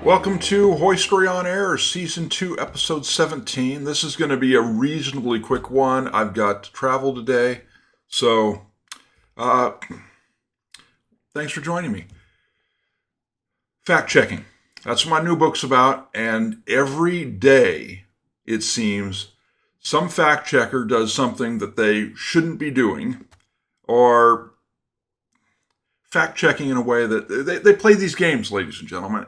Welcome to Hoystory on Air, Season 2, Episode 17. This is going to be a reasonably quick one. I've got to travel today, so thanks for joining me. Fact-checking. That's what my new book's about, and every day, it seems, some fact-checker does something that they shouldn't be doing, or fact-checking in a way that they play these games, ladies and gentlemen.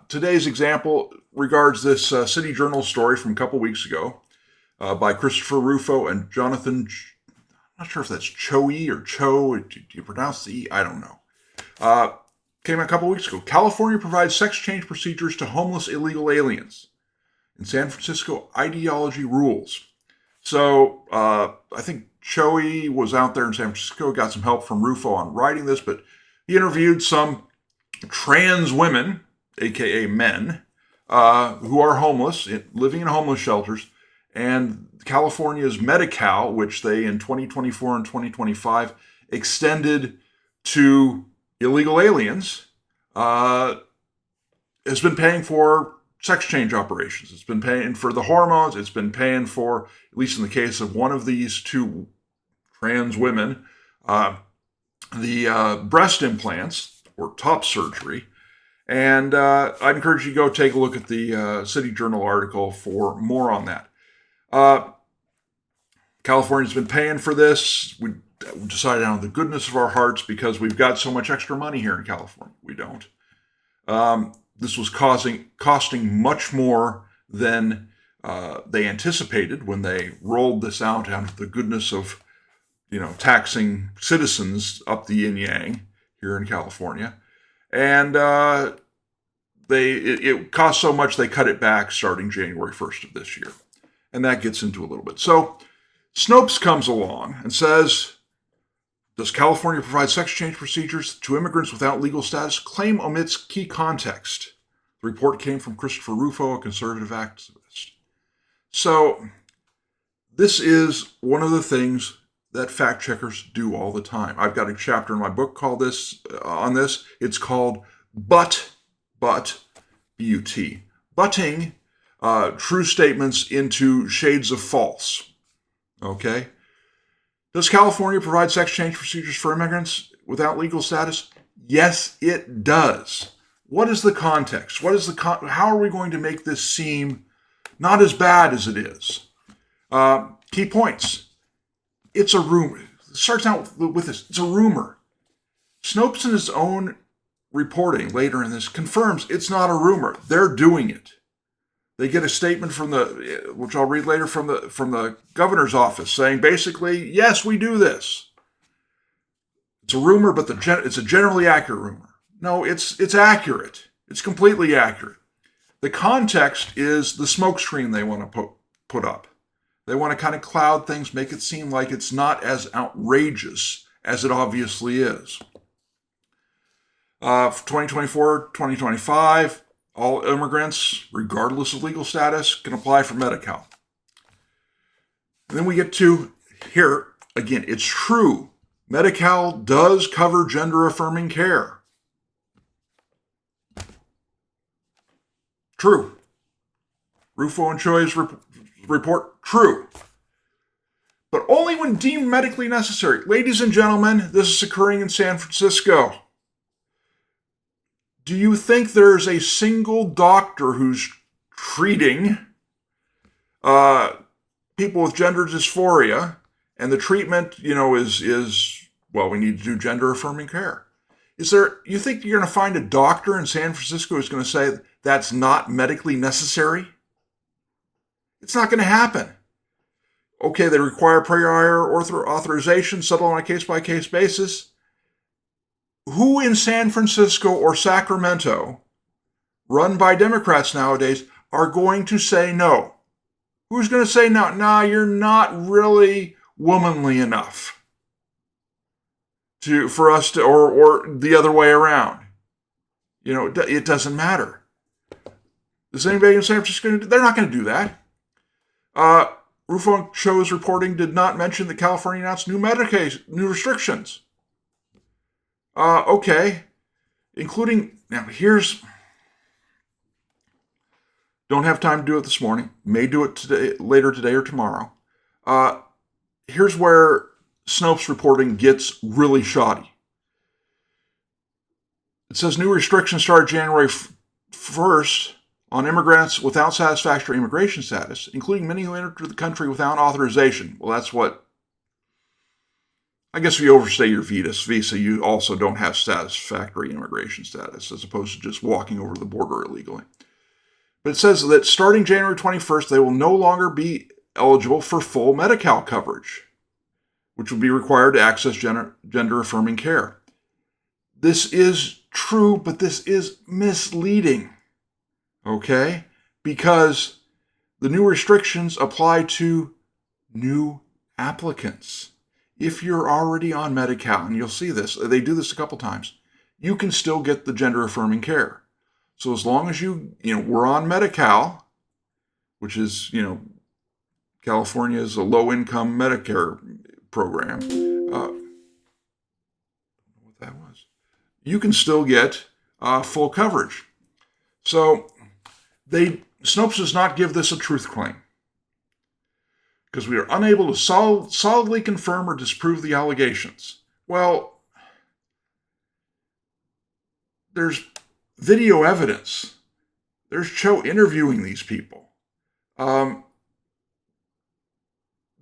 Today's example regards this City Journal story from a couple weeks ago by Christopher Rufo and Jonathan, I'm not sure if that's Choe or Choe, do you pronounce the E? I don't know. Came a couple weeks ago. California provides sex change procedures to homeless illegal aliens. In San Francisco, ideology rules. So I think Choe was out there in San Francisco, got some help from Rufo on writing this, but he interviewed some trans women, aka men, who are homeless, living in homeless shelters, and California's Medi-Cal, which they in 2024 and 2025 extended to illegal aliens, has been paying for sex change operations. It's been paying for the hormones. It's been paying for, at least in the case of one of these two trans women, the breast implants or top surgery. And I'd encourage you to go take a look at the City Journal article for more on that. California's been paying for this. We decided out of the goodness of our hearts because we've got so much extra money here in California. We don't. This was costing much more than they anticipated when they rolled this out of the goodness of, taxing citizens up the yin yang here in California. And it cost so much they cut it back starting January 1st of this year. And that gets into a little bit. So Snopes comes along and says, does California provide sex change procedures to immigrants without legal status? Claim omits key context. The report came from Christopher Rufo, a conservative activist. So this is one of the things that fact checkers do all the time. I've got a chapter in my book called on this. It's called But, B-U-T, butting true statements into shades of false. Okay? Does California provide sex change procedures for immigrants without legal status? Yes, it does. What is the context? How are we going to make this seem not as bad as it is? Key points. It's a rumor. It starts out with this. It's a rumor. Snopes in his own reporting later in this confirms it's not a rumor. They're doing it. They get a statement which I'll read later, from the governor's office saying basically, yes, we do this. It's a rumor, but it's a generally accurate rumor. No, it's accurate. It's completely accurate. The context is the smokescreen they want to put up. They want to kind of cloud things, make it seem like it's not as outrageous as it obviously is. For 2024, 2025, all immigrants, regardless of legal status, can apply for Medi-Cal. And then we get to here, again, it's true. Medi-Cal does cover gender-affirming care. True. Rufo and Choe's report, true. But only when deemed medically necessary. Ladies and gentlemen, this is occurring in San Francisco. Do you think there's a single doctor who's treating people with gender dysphoria, and the treatment, is we need to do gender-affirming care? You think you're going to find a doctor in San Francisco who's going to say that's not medically necessary? It's not going to happen. Okay, they require prior authorization, settle on a case-by-case basis. Who in San Francisco or Sacramento, run by Democrats nowadays, are going to say no? Who's going to say no? Nah, you're not really womanly enough for us to, or the other way around. It doesn't matter. Is anybody in San Francisco? They're not going to do that. Rufo and Choe's reporting did not mention that California announced new restrictions. Okay. Including, now here's Don't have time to do it this morning. May do it later today or tomorrow. Here's where Snopes reporting gets really shoddy. It says new restrictions started January 1st on immigrants without satisfactory immigration status, including many who entered the country without authorization. Well, that's what, I guess if you overstay your visa, you also don't have satisfactory immigration status, as opposed to just walking over the border illegally. But it says that starting January 21st, they will no longer be eligible for full Medi-Cal coverage, which will be required to access gender-affirming care. This is true, but this is misleading, okay? Because the new restrictions apply to new applicants. If you're already on Medi-Cal, and you'll see this, they do this a couple times, you can still get the gender-affirming care. So as long as we're on Medi-Cal, which is, California's a low-income Medicare program, what that was, you can still get full coverage. So Snopes does not give this a truth claim, because we are unable to solidly confirm or disprove the allegations. Well, there's video evidence. There's Choe interviewing these people. No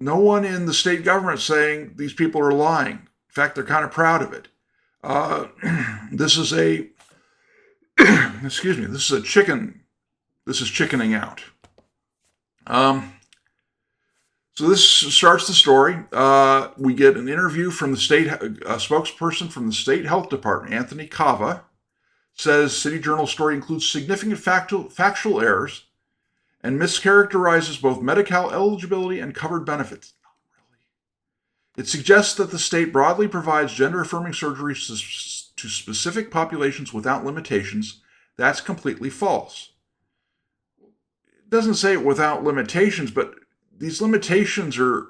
one in the state government saying these people are lying. In fact, they're kind of proud of it. This is chickening out. So this starts the story. We get an interview from the state spokesperson from the state health department, Anthony Cava, says City Journal story includes significant factual errors and mischaracterizes both Medi-Cal eligibility and covered benefits. Not really. It suggests that the state broadly provides gender-affirming surgeries to specific populations without limitations. That's completely false. It doesn't say without limitations, but these limitations are,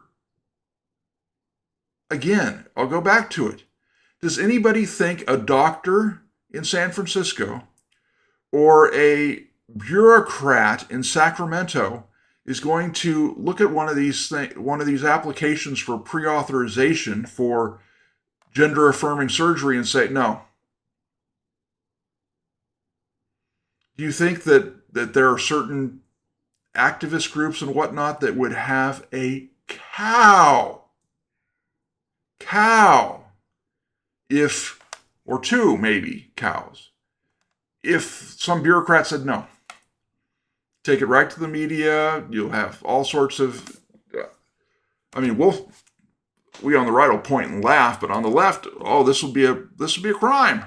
again, I'll go back to it. Does anybody think a doctor in San Francisco or a bureaucrat in Sacramento is going to look at one of these applications for pre-authorization for gender-affirming surgery and say, no? Do you think that there are certain activist groups and whatnot that would have a cow, or two, maybe, cows, if some bureaucrat said no? Take it right to the media. You'll have all sorts of, we on the right will point and laugh, but on the left, this will be a crime.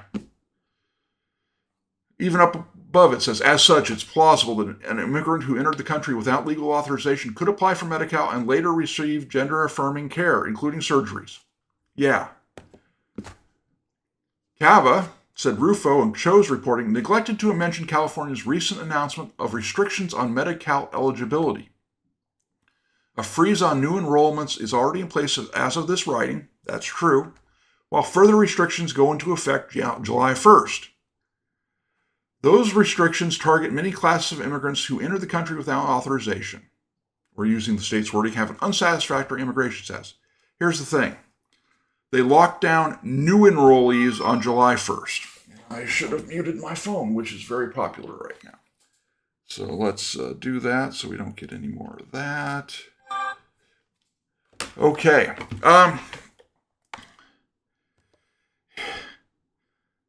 Even up above it says, as such, it's plausible that an immigrant who entered the country without legal authorization could apply for Medi-Cal and later receive gender-affirming care, including surgeries. Yeah. Cava said Rufo and Choe's reporting neglected to mention California's recent announcement of restrictions on Medi-Cal eligibility. A freeze on new enrollments is already in place as of this writing. That's true. While further restrictions go into effect July 1st. Those restrictions target many classes of immigrants who enter the country without authorization. We're using the state's wording, have an unsatisfactory immigration status. Here's the thing. They locked down new enrollees on July 1st. I should have muted my phone, which is very popular right now. So let's do that so we don't get any more of that. Okay.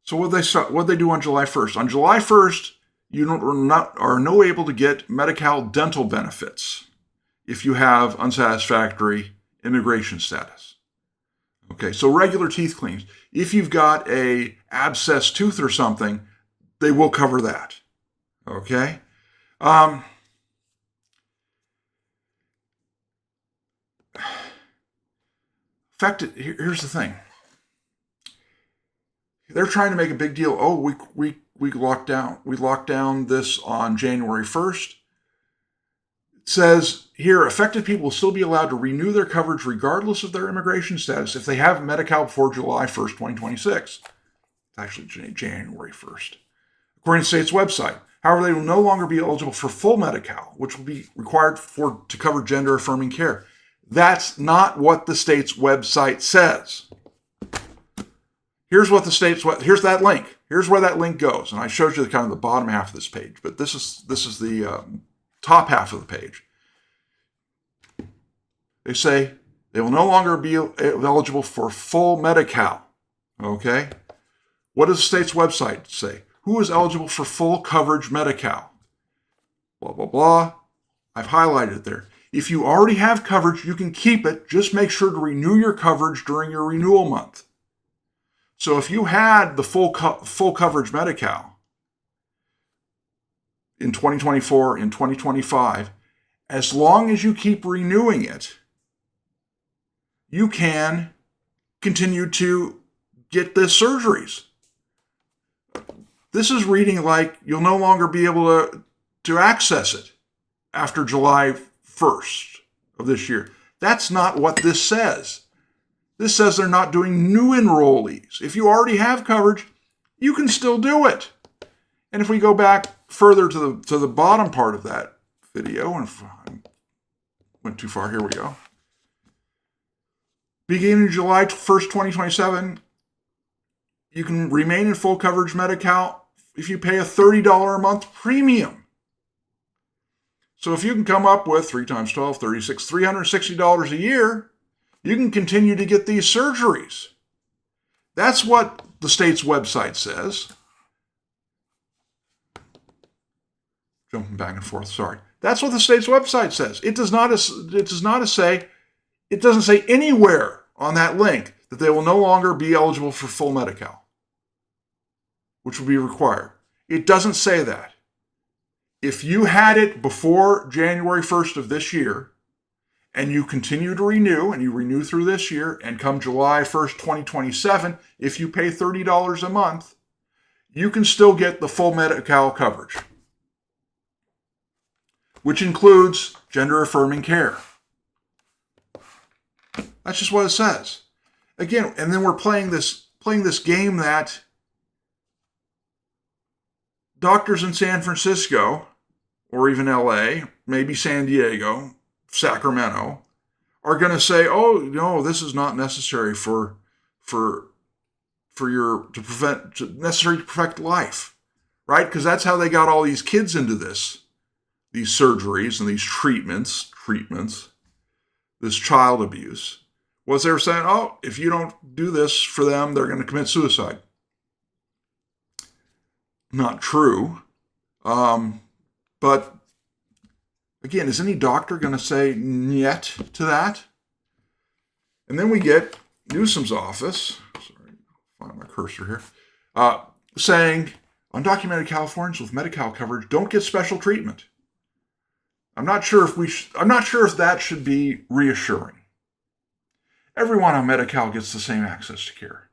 So what'd they do on July 1st? On July 1st, you are no able to get Medi-Cal dental benefits if you have unsatisfactory immigration status. Okay, so regular teeth cleans. If you've got a abscessed tooth or something, they will cover that. Okay? In fact, here's the thing. They're trying to make a big deal. We locked down this on January 1st. It says here, affected people will still be allowed to renew their coverage regardless of their immigration status if they have Medi-Cal before July 1st, 2026. It's actually January 1st. According to the state's website, However, they will no longer be eligible for full Medi-Cal, which will be required to cover gender-affirming care. That's not what the state's website says. Here's here's that link. Here's where that link goes. And I showed you the bottom half of this page, but this is the top half of the page. They say they will no longer be eligible for full Medi-Cal. Okay? What does the state's website say? Who is eligible for full coverage Medi-Cal? Blah, blah, blah. I've highlighted it there. If you already have coverage, you can keep it. Just make sure to renew your coverage during your renewal month. So if you had the full coverage Medi-Cal in 2024, in 2025, as long as you keep renewing it, you can continue to get the surgeries. This is reading like you'll no longer be able to access it after July 1st of this year. That's not what this says. This says they're not doing new enrollees. If you already have coverage, you can still do it. And if we go back further to the bottom part of that video, and if I went too far, here we go. Beginning July 1st, 2027, you can remain in full coverage Medi-Cal if you pay a $30 a month premium. So if you can come up with 3 times 12, 36, $360 a year, you can continue to get these surgeries. That's what the state's website says. Jumping back and forth, sorry. That's what the state's website says. It doesn't say anywhere on that link that they will no longer be eligible for full Medi-Cal, which will be required. It doesn't say that. If you had it before January 1st of this year, and you continue to renew, and you renew through this year, and come July 1st, 2027, if you pay $30 a month, you can still get the full Medi-Cal coverage, which includes gender-affirming care. That's just what it says. Again, and then we're playing this game that doctors in San Francisco, or even LA, maybe San Diego, Sacramento, are going to say, "Oh no, this is not necessary necessary to protect life," right? Because that's how they got all these kids into these surgeries and these treatments, this child abuse. Was they were saying, "Oh, if you don't do this for them, they're going to commit suicide." Not true. But again, is any doctor going to say "niet" to that? And then we get Newsom's office, sorry, find my cursor here, saying undocumented Californians with Medi-Cal coverage don't get special treatment. I'm not sure if that should be reassuring. Everyone on Medi-Cal gets the same access to care.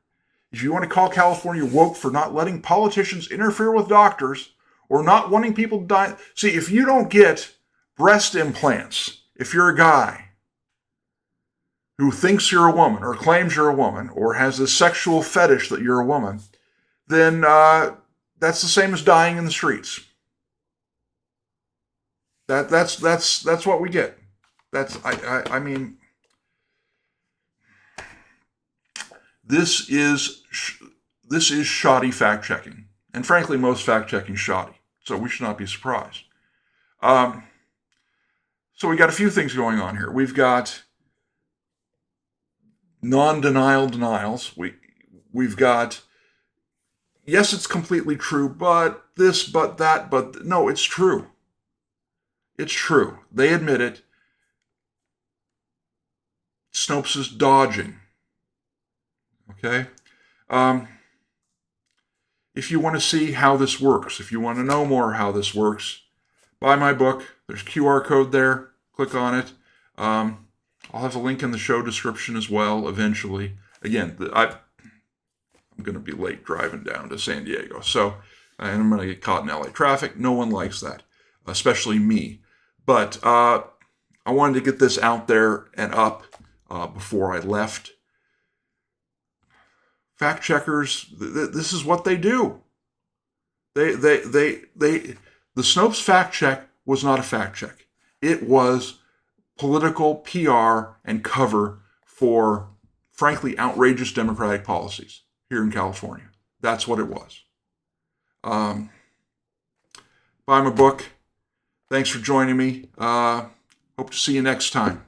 If you want to call California woke for not letting politicians interfere with doctors or not wanting people to die, see, if you don't get breast implants, if you're a guy who thinks you're a woman or claims you're a woman or has this sexual fetish that you're a woman, then that's the same as dying in the streets. That's what we get. I mean, this is shoddy fact checking, and frankly, most fact checking is shoddy. So we should not be surprised. So we got a few things going on here. We've got non-denial denials. We've got, yes, it's completely true, but this, but that, but no, it's true. It's true. They admit it. Snopes is dodging. Okay? If you want to see how this works, if you want to know more how this works, buy my book. There's a QR code there. Click on it. I'll have a link in the show description as well eventually. Again, I'm going to be late driving down to San Diego. And I'm going to get caught in LA traffic. No one likes that, especially me. But I wanted to get this out there and up before I left. Fact checkers, this is what they do. They The Snopes fact check was not a fact check. It was political PR and cover for, frankly, outrageous Democratic policies here in California. That's what it was. Buy my book. Thanks for joining me. Hope to see you next time.